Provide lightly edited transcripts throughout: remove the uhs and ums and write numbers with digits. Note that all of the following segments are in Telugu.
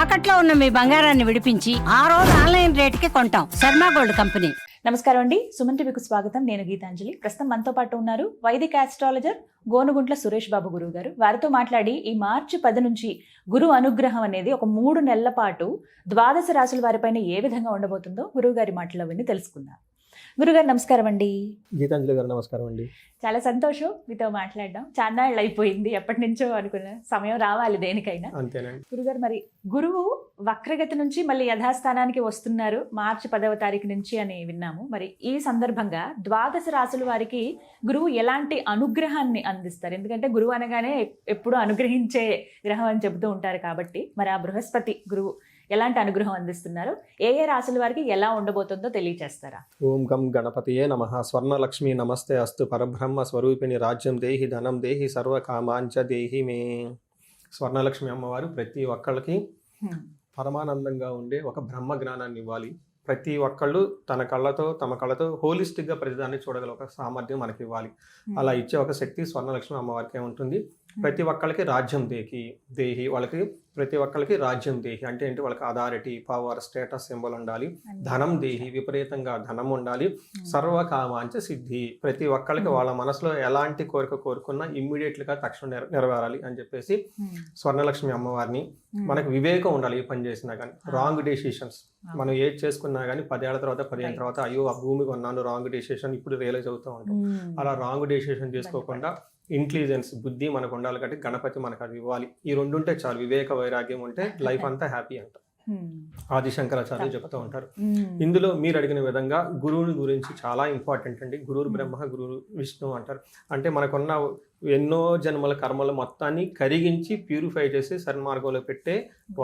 తాకట్లో ఉన్న మీ బంగారాన్ని విడిపించి ఆ రోజు ఆన్లైన్ రేటుకి కొంటాం. Sharma gold company. నమస్కారం అండి, సుమన్ టీవీకి స్వాగతం. నేను గీతాంజలి. ప్రస్తుతం మనతో పాటు ఉన్నారు వైదిక ఆస్ట్రాలజర్ గోనుగుంట్ల సురేష్ బాబు గురువు గారు. వారితో మాట్లాడి ఈ మార్చి 10 నుంచి గురు అనుగ్రహం అనేది ఒక 3 నెలల పాటు ద్వాదశ రాశుల వారిపైన ఏ విధంగా ఉండబోతుందో గురువు గారి మాటల్లో విని తెలుసుకుందాం. గురుగారు నమస్కారం అండి. గీతాంజలి గారు నమస్కారం అండి. చాలా సంతోషం మీతో మాట్లాడడం. చాన్నాళ్ళు అయిపోయింది, ఎప్పటి నుంచో అనుకున్న సమయం రావాలి దేనికైనా. అంతేనండి. గురుగారు, మరి గురువు వక్రగతి నుంచి మళ్ళీ యథాస్థానానికి వస్తున్నారు మార్చి 10వ తారీఖు నుంచి అని విన్నాము. మరి ఈ సందర్భంగా ద్వాదశ రాశుల వారికి గురువు ఎలాంటి అనుగ్రహాన్ని అందిస్తారు? ఎందుకంటే గురువు అనగానే ఎప్పుడు అనుగ్రహించే గ్రహం అని చెబుతూ ఉంటారు కాబట్టి, మరి ఆ బృహస్పతి గురువు ఎలాంటి అనుగ్రహం అందిస్తున్నారు, ఏ ఏ రాశుల వారికి ఎలా ఉండబోతుందో తెలియజేస్తారా? ఓం గం గణపతియే నమః. స్వర్ణలక్ష్మి నమస్తే అస్తు. పరబ్రహ్మ స్వరూపిణి రాజ్యం దేహి ధనం దేహి సర్వకామాంచ దేహి మే. స్వర్ణలక్ష్మి అమ్మవారు ప్రతి ఒక్కళ్ళకి పరమానందంగా ఉండే ఒక బ్రహ్మ జ్ఞానాన్ని ఇవ్వాలి. ప్రతి ఒక్కళ్ళు తమ కళ్ళతో హోలిస్టిక్గా ప్రతిదాన్ని చూడగల ఒక సామర్థ్యం మనకి ఇవ్వాలి. అలా ఇచ్చే ఒక శక్తి స్వర్ణలక్ష్మి అమ్మవారికి ఉంటుంది. ప్రతి ఒక్కళ్ళకి రాజ్యం దేహి వాళ్ళకి ప్రతి ఒక్కళ్ళకి రాజ్యం దేహి అంటే ఏంటి, వాళ్ళకి అథారిటీ, పవర్, స్టేటస్ సింబల్ ఉండాలి. ధనం దేహి, విపరీతంగా ధనం ఉండాలి. సర్వకామాంచ సిద్ధి, ప్రతి ఒక్కళ్ళకి వాళ్ళ మనసులో ఎలాంటి కోరిక కోరుకున్నా ఇమ్మీడియట్గా తక్షణం నెరవేరాలి అని చెప్పేసి స్వర్ణలక్ష్మి అమ్మవారిని. మనకి వివేకం ఉండాలి. ఏ పని చేసినా కానీ రాంగ్ డెసిషన్స్ మనం ఏది చేసుకున్నా కానీ 10 ఏళ్ల తర్వాత 15 తర్వాత అయ్యో ఆ భూమి కొన్నాను, రాంగ్ డెసిషన్ ఇప్పుడు రియలైజ్ అవుతూ ఉంటాం. అలా రాంగ్ డెసిషన్ చేసుకోకుండా ఇంటెలిజెన్స్, బుద్ధి మనకు ఉండాలి. కాబట్టి గణపతి మనకు అది ఇవ్వాలి. ఈ రెండు ఉంటే చాలు. వివేక వైరాగ్యం ఉంటే లైఫ్ అంతా హ్యాపీ అంట ఆది శంకరాచార్య చెప్తూ ఉంటారు. ఇందులో మీరు అడిగిన విధంగా గురువుని గురించి చాలా ఇంపార్టెంట్ అండి. గురువు బ్రహ్మ, గురువు విష్ణు అంటారు. అంటే మనకున్న ఎన్నో జన్మల కర్మలు మొత్తాన్ని కరిగించి ప్యూరిఫై చేసి సన్మార్గంలో పెట్టే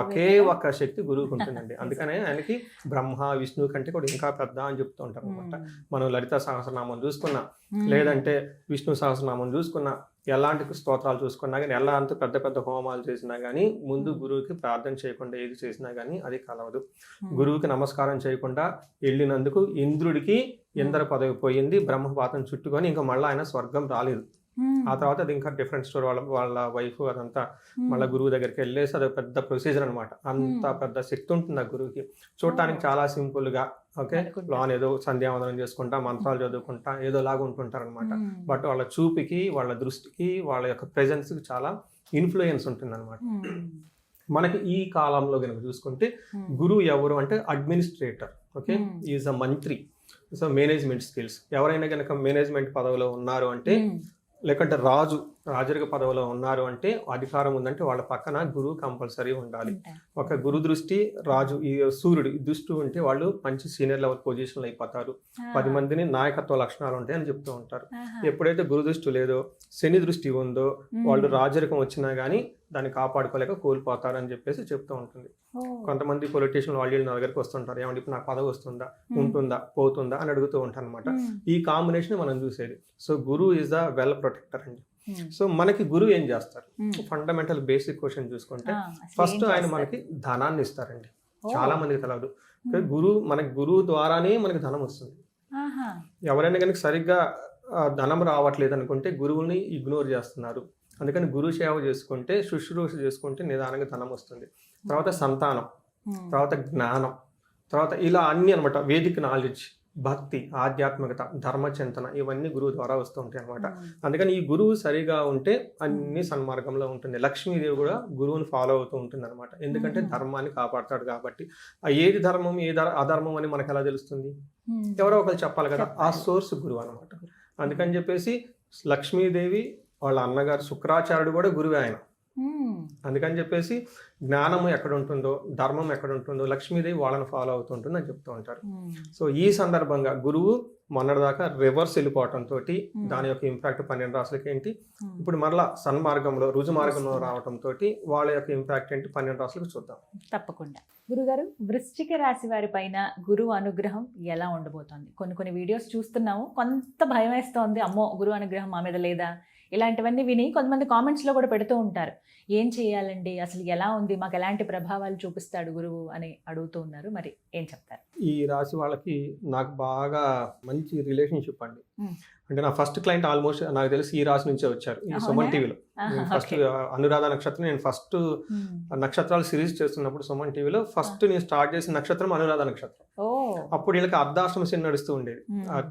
ఒకే ఒక్క శక్తి గురువుకు ఉంటుందండి. అందుకనే ఆయనకి బ్రహ్మ విష్ణువు కంటే కూడా ఇంకా పెద్ద అని చెప్తూ ఉంటారు అనమాట. మనం లలిత సహస్రనామం చూసుకున్నా, లేదంటే విష్ణు సహస్రనామం చూసుకున్నా, ఎలాంటి స్తోత్రాలు చూసుకున్నా కానీ, ఎలాంటి పెద్ద పెద్ద హోమాలు చేసినా కానీ ముందు గురువుకి ప్రార్థన చేయకుండా ఏది చేసినా కానీ అది కలవదు. గురువుకి నమస్కారం చేయకుండా వెళ్ళినందుకు ఇంద్రుడికి ఇంద్ర పదవి పోయింది, బ్రహ్మపాతం చుట్టుకొని ఇంకా మళ్ళీ ఆయన స్వర్గం రాలేదు. ఆ తర్వాత అది ఇంకా డిఫరెంట్ స్టోరీ. వాళ్ళ వైఫ్ అదంతా మళ్ళీ గురువు దగ్గరికి వెళ్ళేసి అది పెద్ద ప్రొసీజర్ అనమాట. అంత పెద్ద శక్తి ఉంటుంది ఆ గురువుకి. చూడటానికి చాలా సింపుల్ గా లోన్ ఏదో సంధ్యావందనం చేసుకుంటా, మంత్రాలు చదువుకుంటా ఏదో లాగా ఉంటుంటారు అనమాట. బట్ వాళ్ళ చూపుకి, వాళ్ళ దృష్టికి, వాళ్ళ యొక్క ప్రెజెన్స్ కి చాలా ఇన్ఫ్లుయెన్స్ ఉంటుంది అనమాట. మనకి ఈ కాలంలో కనుక చూసుకుంటే గురువు ఎవరు అంటే అడ్మినిస్ట్రేటర్, ఈజ్ అ మంత్రి. సో మేనేజ్మెంట్ స్కిల్స్, ఎవరైనా కనుక మేనేజ్మెంట్ పదవిలో ఉన్నారు అంటే, లేకంటే రాజరిక పదవిలో ఉన్నారు అంటే, అధికారం ఉందంటే వాళ్ళ పక్కన గురువు కంపల్సరీ ఉండాలి. ఒక గురు దృష్టి, రాజు ఈ సూర్యుడు దృష్టి ఉంటే వాళ్ళు మంచి సీనియర్ లెవెల్ పొజిషన్లు అయిపోతారు. 10 మందిని నాయకత్వ లక్షణాలు ఉంటాయి అని చెప్తూ ఉంటారు. ఎప్పుడైతే గురు దృష్టి లేదో, శని దృష్టి ఉందో, వాళ్ళు రాజరికం వచ్చినా కానీ దాన్ని కాపాడుకోలేక కోల్పోతారు అని చెప్పేసి చెప్తూ ఉంటుంది. కొంతమంది పొలిటీషియన్ వాళ్ళు నా దగ్గరికి వస్తుంటారు, ఏమంటే ఇప్పుడు నాకు పదవి వస్తుందా, ఉంటుందా, పోతుందా అని అడుగుతూ ఉంటారు అనమాట. ఈ కాంబినేషన్ మనం చూసేది. సో గురువు ఈజ్ ద వెల్ ప్రొటెక్టర్ అండి. సో మనకి గురువు ఏం చేస్తారు? ఫండమెంటల్ బేసిక్ క్వశ్చన్ చూసుకుంటే ఫస్ట్ ఆయన మనకి ధనాన్ని ఇస్తారండి. చాలా మందికి తెలియదు. మనకి గురువు ద్వారానే మనకి ధనం వస్తుంది. ఎవరైనా కనుక సరిగ్గా ధనం రావట్లేదు అనుకుంటే గురువుని ఇగ్నోర్ చేస్తున్నారు. అందుకని గురు సేవ చేసుకుంటే, శుశ్రూష చేసుకుంటే నిదానంగా ధనం వస్తుంది. తర్వాత సంతానం, తర్వాత జ్ఞానం, తర్వాత ఇలా అన్ని అనమాట. వేదిక నాలెడ్జ్, భక్తి, ఆధ్యాత్మికత, ధర్మచింతన ఇవన్నీ గురువు ద్వారా వస్తూ ఉంటాయి అనమాట. అందుకని ఈ గురువు సరిగా ఉంటే అన్ని సన్మార్గంలో ఉంటుంది. లక్ష్మీదేవి కూడా గురువుని ఫాలో అవుతూ ఉంటుంది అనమాట. ఎందుకంటే ధర్మాన్ని కాపాడతాడు కాబట్టి. ఏది ధర్మం, అధర్మం అని మనకు ఎలా తెలుస్తుంది? ఎవరో ఒకరు చెప్పాలి కదా. ఆ సోర్స్ గురువు అనమాట. అందుకని చెప్పేసి లక్ష్మీదేవి వాళ్ళ అన్నగారు శుక్రాచార్యుడు కూడా గురువే ఆయన. అందుకని చెప్పేసి జ్ఞానము ఎక్కడ ఉంటుందో, ధర్మం ఎక్కడ ఉంటుందో లక్ష్మీదేవి వాళ్ళని ఫాలో అవుతుంటుంది అని చెప్తూ ఉంటారు. సో ఈ సందర్భంగా గురువు మొన్నటిదాకా రివర్స్ వెళ్ళిపోవటంతో దాని యొక్క ఇంపాక్ట్ 12 రాశులకి ఏంటి, ఇప్పుడు మరలా సన్మార్గంలో, రుజు మార్గంలో రావడంతో వాళ్ళ యొక్క ఇంపాక్ట్ ఏంటి 12 రాశులకు చూద్దాం. తప్పకుండా. గురుగారు, వృశ్చిక రాశి వారి పైన గురువు అనుగ్రహం ఎలా ఉండబోతోంది? కొన్ని వీడియోస్ చూస్తున్నాము, కొంత భయం వేస్తోంది. అమ్మో, గురువు అనుగ్రహం మా మీద లేదా, ఇలాంటివన్నీ విని కొంతమంది కామెంట్స్లో కూడా పెడుతూ ఉంటారు. ఏం చేయాలండి, అసలు ఎలా ఉంది, మాకు ఎలాంటి ప్రభావాలు చూపిస్తాడు గురువు అని అడుగుతూ ఉన్నారు. మరి ఏం చెప్తారు? ఈ రాశి వాళ్ళకి నాకు బాగా మంచి రిలేషన్షిప్ అండి. అంటే నా ఫస్ట్ క్లయింట్ ఆల్మోస్ట్ నాకు తెలిసి ఈ రాశి నుంచే వచ్చారు, ఈ సుమన్ టీవీలో. ఫస్ట్ అనురాధ నక్షత్రం, నేను ఫస్ట్ నక్షత్రాలు సిరీస్ చేస్తున్నప్పుడు సుమన్ టీవీలో ఫస్ట్ నేను స్టార్ట్ చేసిన నక్షత్రం అనురాధ నక్షత్రం. అప్పుడు వీళ్ళకి అర్ధాశ్రమ శని నడుస్తూ ఉండేది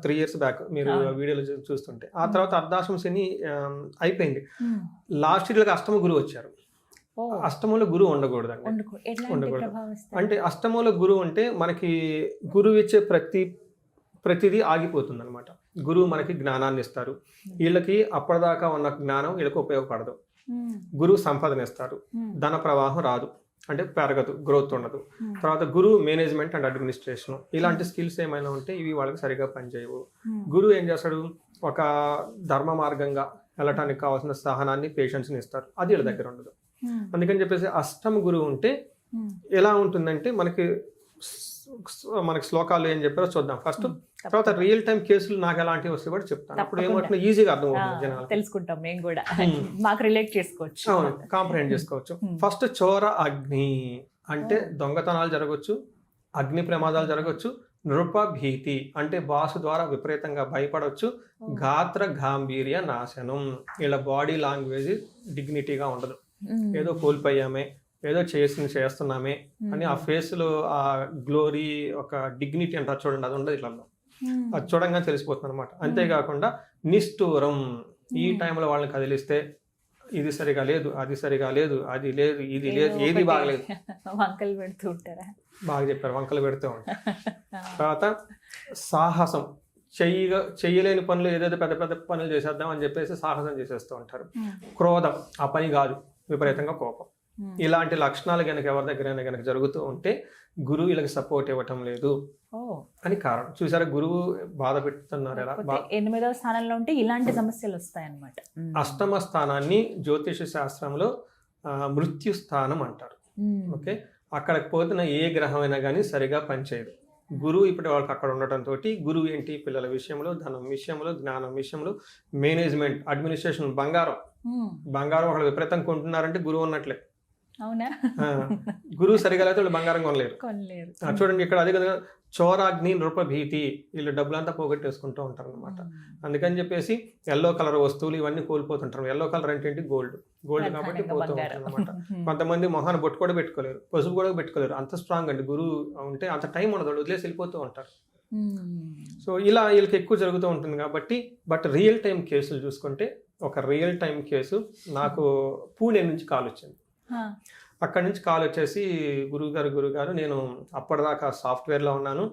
3 years బ్యాక్, మీరు వీడియోలో చూస్తుంటే. ఆ తర్వాత అర్ధాశ్రమ శని అయిపోయింది. లాస్ట్ వీళ్ళకి అష్టమ గురువు వచ్చారు. అష్టమంలో గురువు ఉండకూడదండి. ఉండకూడదు అంటే అష్టమంలో గురువు అంటే మనకి గురువు ఇచ్చే ప్రతిదీ ఆగిపోతుంది అనమాట. గురువు మనకి జ్ఞానాన్ని ఇస్తారు, వీళ్ళకి అప్పటిదాకా ఉన్న జ్ఞానం వీళ్ళకి ఉపయోగపడదు. గురువు సంపదనిస్తారు, ధన ప్రవాహం రాదు, అంటే పెరగదు, గ్రోత్ ఉండదు. తర్వాత గురువు మేనేజ్మెంట్ అండ్ అడ్మినిస్ట్రేషన్, ఇలాంటి స్కిల్స్ ఏమైనా ఉంటే ఇవి వాళ్ళకి సరిగా పనిచేయవు. గురువు ఏం చేస్తాడు, ఒక ధర్మ మార్గంగా వెళ్ళటానికి కావాల్సిన సహనాన్ని, పేషెన్స్ని ఇస్తారు, అది వీళ్ళ దగ్గర ఉండదు. అందుకని చెప్పేసి అష్టమ గురువు ఉంటే ఎలా ఉంటుందంటే మనకి శ్లోకాలు ఏం చెప్పారో చూద్దాం ఫస్ట్. తర్వాత రియల్ టైం కేసులు నాకు ఎలాంటివి వస్తే కూడా చెప్తాను. అప్పుడు ఏమంటున్నా ఈజీగా అర్థం అవుతుంది, జనాలు తెలుసుకుంటాం, మేము కూడా మాకు రిలేట్ చేసుకోవచ్చు, కాంప్రహెండ్ చేసుకోవచ్చు. ఫస్ట్ చోర అగ్ని అంటే దొంగతనాలు జరగవచ్చు, అగ్ని ప్రమాదాలు జరగవచ్చు. నృప భీతి అంటే బాసు ద్వారా విపరీతంగా భయపడవచ్చు. గాత్ర గాంభీర్య నాశనం, ఇలా బాడీ లాంగ్వేజ్ డిగ్నిటీగా ఉండదు, ఏదో కోల్పోయామే, ఏదో చేస్తున్నామే అని ఆ ఫేస్ లో ఆ గ్లోరీ, ఒక డిగ్నిటీ అంటారు చూడండి, అది ఉండదు. ఇట్లా అది చూడంగా తెలిసిపోతుంది అనమాట. అంతేకాకుండా నిష్ఠూరం, ఈ టైంలో వాళ్ళని కదిలిస్తే ఇది సరిగా లేదు, అది సరిగా లేదు, అది లేదు, ఇది లేదు, ఏది బాగలేదు, వంకలు పెడుతూ ఉంటారా? బాగా చెప్పారు, వంకలు పెడుతూ ఉంటారు. తర్వాత సాహసం, చెయ్యలేని పనులు, ఏదైతే పెద్ద పెద్ద పనులు చేసేద్దాం అని చెప్పేసి సాహసం చేసేస్తూ ఉంటారు. క్రోధం, ఆ పని కాదు, విపరీతంగా కోపం. ఇలాంటి లక్షణాలు కనుక ఎవరి దగ్గరైనా కనుక జరుగుతూ ఉంటే గురువు వీళ్ళకి సపోర్ట్ ఇవ్వటం లేదు అని కారణం. చూసారా, గురువు బాధ పెడుతున్నారు. ఎలా 8వ స్థానంలో ఉంటే ఇలాంటి సమస్యలు వస్తాయి అన్నమాట. అష్టమ స్థానాన్ని జ్యోతిష శాస్త్రంలో మృత్యు స్థానం అంటారు. ఓకే, అక్కడికి పోతున్న ఏ గ్రహం అయినా కానీ సరిగా పనిచేయదు. గురువు ఇప్పుడు వాళ్ళకి అక్కడ ఉండటంతో గురువు ఏంటి, పిల్లల విషయంలో, ధనం విషయంలో, జ్ఞానం విషయంలో, మేనేజ్మెంట్, అడ్మినిస్ట్రేషన్, బంగారం వాళ్ళు విపరీతంగా కొంటున్నారంటే గురువు ఉన్నట్లే. అవునా? గురువు సరిగా అయితే వాళ్ళు బంగారం కొనలేరు. చూడండి ఇక్కడ అదే కదా, చోరాగ్ని నృప భీతి, వీళ్ళు డబ్బులంతా పోగొట్టేసుకుంటూ ఉంటారు అనమాట. అందుకని చెప్పేసి ఎల్లో కలర్ వస్తువులు ఇవన్నీ కోల్పోతుంటారు. ఎల్లో కలర్ అంటే ఏంటి, గోల్డ్ కాబట్టి పోతూ ఉంటారు అనమాట. కొంతమంది మొహాన్ని బొట్టు కూడా పెట్టుకోలేరు, పసుపు కూడా పెట్టుకోలేరు, అంత స్ట్రాంగ్ అండి. గురువు ఉంటే అంత టైం ఉండదు, వదిలేసి వెళ్ళిపోతూ ఉంటారు. సో ఇలా వీళ్ళకి ఎక్కువ జరుగుతూ ఉంటుంది కాబట్టి. బట్ రియల్ టైం కేసులు చూసుకుంటే, ఒక రియల్ టైం కేసు నాకు పూణే నుంచి కాల్ వచ్చింది. అక్కడి నుంచి కాల్ వచ్చేసి, గురువుగారు నేను అప్పటిదాకా సాఫ్ట్వేర్లో ఉన్నాను,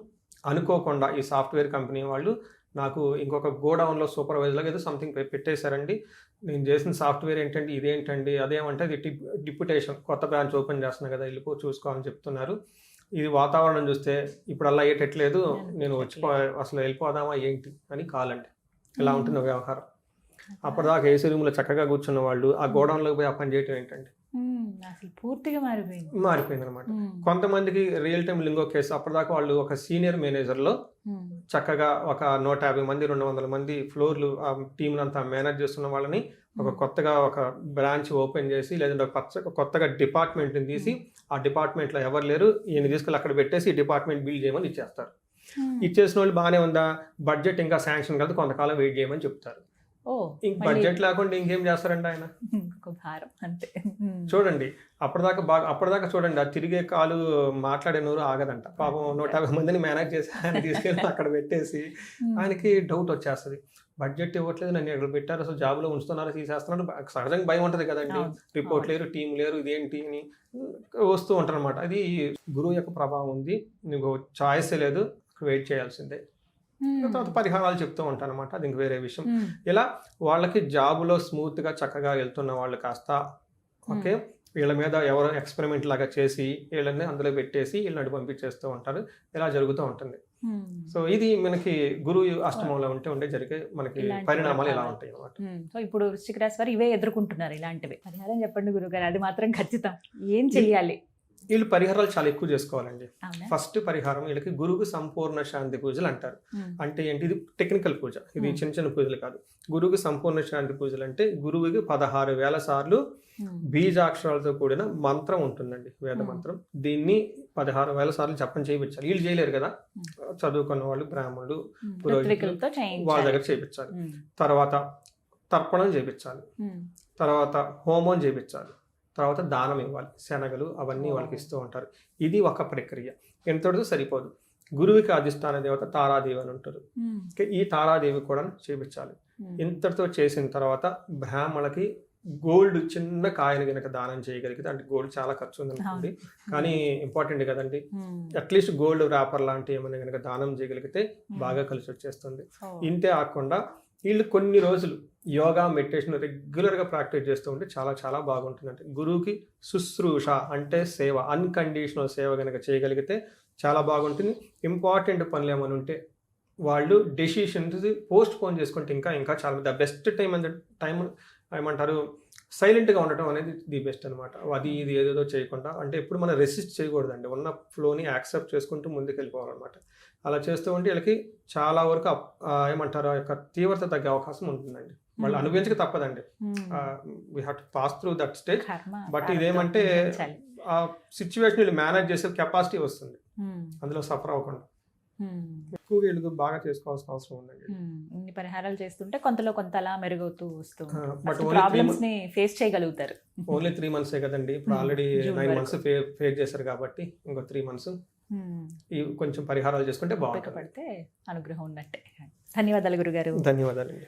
అనుకోకుండా ఈ సాఫ్ట్వేర్ కంపెనీ వాళ్ళు నాకు ఇంకొక గోడౌన్లో సూపర్వైజర్గా ఏదో సంథింగ్ పెట్టేశారండి. నేను చేసిన సాఫ్ట్వేర్ ఏంటండి, ఇదేంటండి, అదేమంటే అది డిప్యుటేషన్, కొత్త బ్రాంచ్ ఓపెన్ చేస్తున్నా కదా, వెళ్ళిపో చూసుకోవాలని చెప్తున్నారు. ఇది వాతావరణం చూస్తే ఇప్పుడు అలా అయ్యేటట్లేదు, నేను అసలు వెళ్ళిపోదామా ఏంటి అని కాల్ అండి. ఇలా ఉంటుంది వ్యవహారం. అప్పటిదాకా ఏసీ రూమ్లో చక్కగా కూర్చున్న వాళ్ళు ఆ గోడౌన్లోకి పోయి ఆ పని చేయటం ఏంటండి, అసలు పూర్తిగా మారిపోయింది అనమాట. కొంతమందికి రియల్ టైం లింగో కేసు, అప్పటిదాకా వాళ్ళు ఒక సీనియర్ మేనేజర్లో చక్కగా ఒక 150 మంది 200 మంది ఫ్లోర్లు ఆ టీం అంతా మేనేజ్ చేస్తున్న వాళ్ళని కొత్తగా ఒక బ్రాంచ్ ఓపెన్ చేసి, లేదంటే కొత్తగా డిపార్ట్మెంట్ని తీసి, ఆ డిపార్ట్మెంట్లో ఎవరు లేరు, ఈయన తీసుకెళ్ళి అక్కడ పెట్టేసి ఈ డిపార్ట్మెంట్ బిల్డ్ చేయమని ఇచ్చేస్తారు. ఇచ్చేసిన వాళ్ళు బాగానే ఉందా, బడ్జెట్ ఇంకా శాంక్షన్ కాదు, కొంతకాలం వెయిట్ చేయమని చెప్తారు. ఇంక బడ్జెట్ లేకుండా ఇంకేం చేస్తారండి ఆయన, చూడండి. అప్పటిదాకా చూడండి, ఆ తిరిగే కాలు మాట్లాడే నోరు ఆగదంట. పాపం 150 మందిని మేనేజ్ చేసి ఆయన తీసుకెళ్ళి అక్కడ పెట్టేసి ఆయనకి డౌట్ వచ్చేస్తుంది, బడ్జెట్ ఇవ్వట్లేదు, నన్ను ఎక్కడ పెట్టారు, అసలు జాబ్లో ఉంచుతున్నారు, తీసేస్తున్నారు. సహజంగా భయం ఉంటుంది కదండి, రిపోర్ట్ లేరు, టీం లేరు, ఇదేంటి అని వస్తూ ఉంటారు అనమాట. అది గురువు యొక్క ప్రభావం ఉంది, నీకు చాయిస్ లేదు, వెయిట్ చేయాల్సిందే. తర్వాత పరిహారాలు చెప్తూ ఉంటాను అనమాట, అది ఇంక వేరే విషయం. ఇలా వాళ్ళకి జాబులో స్మూత్గా చక్కగా వెళ్తున్న వాళ్ళు కాస్త ఓకే, వీళ్ళ మీద ఎవరో ఎక్స్పెరిమెంట్ లాగా చేసి వీళ్ళని అందులో పెట్టేసి వీళ్ళని పంపించేస్తూ ఉంటారు. ఇలా జరుగుతూ ఉంటుంది. సో ఇది మనకి గురువు అష్టమంలో ఉంటే జరిగే మనకి పరిణామాలు ఇలా ఉంటాయి అన్నమాట. సో ఇప్పుడు వృశ్చిక రాశి వారు ఇవే ఎదుర్కొంటున్నారు, ఇలాంటివి. పరిహారం చెప్పండి గురుగారు, అది మాత్రం ఖచ్చితం. ఏం చెయ్యాలి? వీళ్ళు పరిహారాలు చాలా ఎక్కువ చేసుకోవాలండి. అవునా? ఫస్ట్ పరిహారం వీళ్ళకి గురువు సంపూర్ణ శాంతి పూజలు అంటారు. అంటే ఏంటి, ఇది టెక్నికల్ పూజ, ఇది చిన్న చిన్న పూజలు కాదు. గురువుకి సంపూర్ణ శాంతి పూజలు అంటే గురువుకి 16,000 సార్లు బీజాక్షరాలతో కూడిన మంత్రం ఉంటుందండి, వేద మంత్రం. దీన్ని 16,000 సార్లు జపం చేయించాలి. వీళ్ళు చేయలేరు కదా, చదువుకున్న వాళ్ళు, బ్రాహ్మణులు, పురోహితులు, వాళ్ళ దగ్గర చేయించాలి. తర్వాత తర్పణం చేయించాలి, తర్వాత హోమం చేయించాలి, తర్వాత దానం ఇవ్వాలి, శనగలు అవన్నీ వాళ్ళకి ఇస్తూ ఉంటారు. ఇది ఒక ప్రక్రియ, ఎంతటితో సరిపోదు. గురువుకి అధిష్టాన దేవత తారాదేవి అని ఉంటారు. ఈ తారాదేవి కూడా చేయించాలి. ఇంతటితో చేసిన తర్వాత బ్రాహ్మణులకి గోల్డ్ చిన్న కాయను కనుక దానం చేయగలిగితే, అంటే గోల్డ్ చాలా ఖర్చు ఉంది అనుకోండి, కానీ ఇంపార్టెంట్ కదండి, అట్లీస్ట్ గోల్డ్ ర్యాపర్ లాంటి ఏమైనా కనుక దానం చేయగలిగితే బాగా కలిసి వచ్చేస్తుంది. ఇంతే కాకుండా వీళ్ళు కొన్ని రోజులు యోగా, మెడిటేషన్ రెగ్యులర్గా ప్రాక్టీస్ చేస్తూ ఉంటే చాలా చాలా బాగుంటుందండి. గురువుకి శుశ్రూష అంటే సేవ, అన్కండిషనల్ సేవ కనుక చేయగలిగితే చాలా బాగుంటుంది. ఇంపార్టెంట్ పనులు ఏమైనా ఉంటే వాళ్ళు డెసిషన్స్ పోస్ట్ పోన్ చేసుకుంటే ఇంకా ఇంకా చాలా ద బెస్ట్ టైం ఏమంటారు, సైలెంట్గా ఉండటం అనేది ది బెస్ట్ అనమాట. అది ఇది ఏదేదో చేయకుండా, అంటే ఎప్పుడు మనం రెసిస్ట్ చేయకూడదండి, ఉన్న ఫ్లోని యాక్సెప్ట్ చేసుకుంటూ ముందుకు వెళ్ళిపోవాలన్నమాట. అలా చేస్తూ ఉంటే వీళ్ళకి చాలా వరకు ఏమంటారు ఆ యొక్క తీవ్రత తగ్గే అవకాశం ఉంటుందండి. వాళ్ళు అనుభవించక తప్పదండి, we have to pass through that stage. But ఇదేమంటే ఆ సిచ్యువేషన్ వీళ్ళు మేనేజ్ చేసే కెపాసిటీ వస్తుంది, అందులో సఫర్ అవ్వకుండా. ఎక్కువగా వీళ్ళు బాగా చేసుకోవాల్సిన అవసరం ఉందండి. ఇన్ని పరిహారాలు చేస్తుంటే కొంతలో కొంత అలా మెరుగవుతూ వస్తూ బట్ ప్రాబ్లమ్స్ ని ఫేస్ చేయగలుగుతారు. ఓన్లీ 3 months కదండి, ఇప్పుడు ఆల్రెడీ 9 months ఫేస్ చేశారు కాబట్టి ఇంకో 3 months కొంచెం పరిహారాలు చేసుకుంటే బాగుంటుంది. అనుగ్రహం ఉన్నట్టే. ధన్యవాదాలు గురుగారు. ధన్యవాదాలండి.